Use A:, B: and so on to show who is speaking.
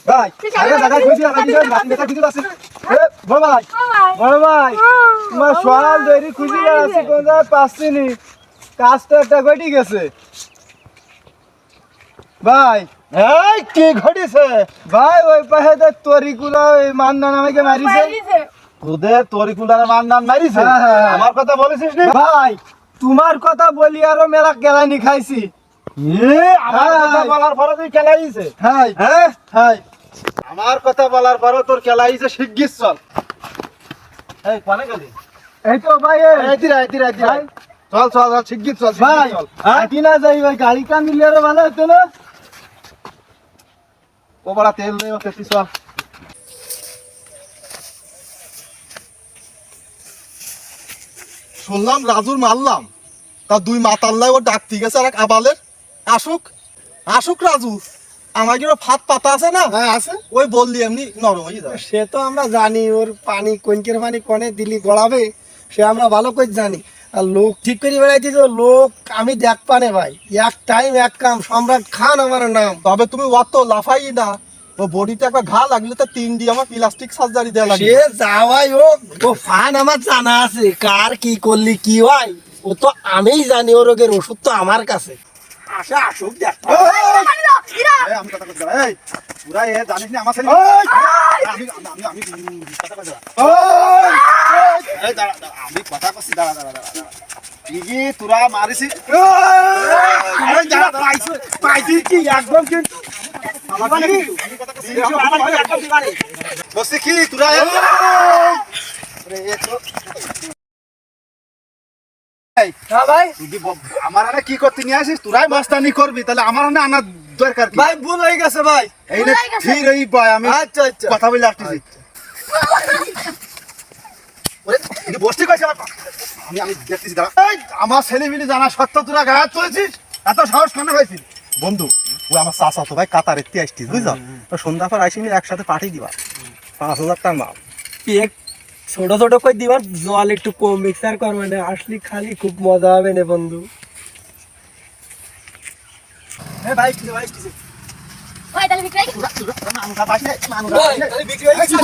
A: ভাই আগে দাদা খুঁজি আর দিন রাত দেখা কিছু আছে বড় ভাই তোমার সকাল দেরি খুঁজি আছে কোন জায়গায় পাচ্ছিনি কাজটা একটা ঘটি গেছে ভাই
B: এই কি ঘটিছে
A: ভাই ওই পাশে তো তরিকুলা ওই মান্নান আমাকে মারিছে
B: তোদের তরিকুলারে মান্নান মারিছে
A: হ্যাঁ।
B: আমার কথা বলেছিস নি
A: ভাই তোমার কথা বলি আরো মেলা কেলানি খাইছি
B: আমার কথা বলার পরে তুই খেলাইছে
A: হাই
B: হ্যাঁ
A: হাই
B: আমার কথা বলার পরে তোর খেলাইছে শিগগির চল এই কোনে গেলি
A: এই তো ভাই
B: ভাই চল চল চল শিগগির চল
A: ভাই
B: চল
A: আটি না যাই ভাই গাড়ি কান নিলে আরো ভালো হতো না
B: ও বড়া তেল দে ওকে চল
C: শুনলাম রাজুর মারলাম তা দুই মাতাল্লাই ও ডাকতে গেছে আর এক আবালের আসুক আসুক রাজু আমার কি ফাত পাতা আছে না
A: হ্যাঁ আছে
C: ওই বললি এমনি নরম হয়ে যাবে
A: সে তো আমরা জানি ওর পানি কোনকের পানি কোনে দিলি গড়াবে সে আমরা ভালো করে জানি আর লোক ঠিক করে বেড়াইছি তো লোক আমি দেখ পানে ভাই এক টাইম এক কাম সম্রাট খান আমার নাম
C: তবে তুমি অত লাফাই না ও বডিতে একটা ঘা লাগলে তো 3 দিয়ে আমার প্লাস্টিক সার্জারি দেওয়া লাগে
A: সে যাওয়াই ও ফান আমার জানা আছে কার কি করলি কি হয় ও তো আমিই জানি ও রোগের ওষুধ তো আমার কাছে আসা আসুক দেখ
B: আমি কথা কইছি এই পুরা এ জানিস না আমার ছেলে আমি কথা কইছি এই দাঁড়া আমি কথা কইছি দাঁড়া ইগি তোরা মারিছি
A: এই যারা পাইছি কি একদম কিন্তু
C: বসে কি তোরা
A: হ্যাঁ ভাই
B: আমার আরে কি করতে নিয়ে আসিস তোরাই মাস্তানি করবি তাহলে আমার না আনার দরকার কি
A: ভাই ভুল হয়ে গেছে ভাই
B: এই না ঠিক এই বয় আমি
A: আচ্ছা আচ্ছা
B: কথা বলে আসতেছি ওরে এই বসতে কইছ আমি দেখতেছি দাঁড়া এই আমার ছেলে মিলে জানা সত্য তোরা গায়ে তুলেছিস এত সাহস কেন হয়েছিল
C: বন্ধু ও আমার চাচা তো ভাই কাতার এতে আসছিস বুঝছো তো সন্ধ্যা পর আইসি মিলে একসাথে পাঠিয়ে দিবা 5,000 টাকা মাল
A: পেক ছোট ছোট করে দিবার জল একটু কম মিক্সার করবে না আসলে খালি খুব মজা হবে না বন্ধু
B: ভাই কিসে
D: ওই তাহলে বিক্রয়
B: মানুষ বাসে মানুষ
A: বিক্রি হয়ে গেছে।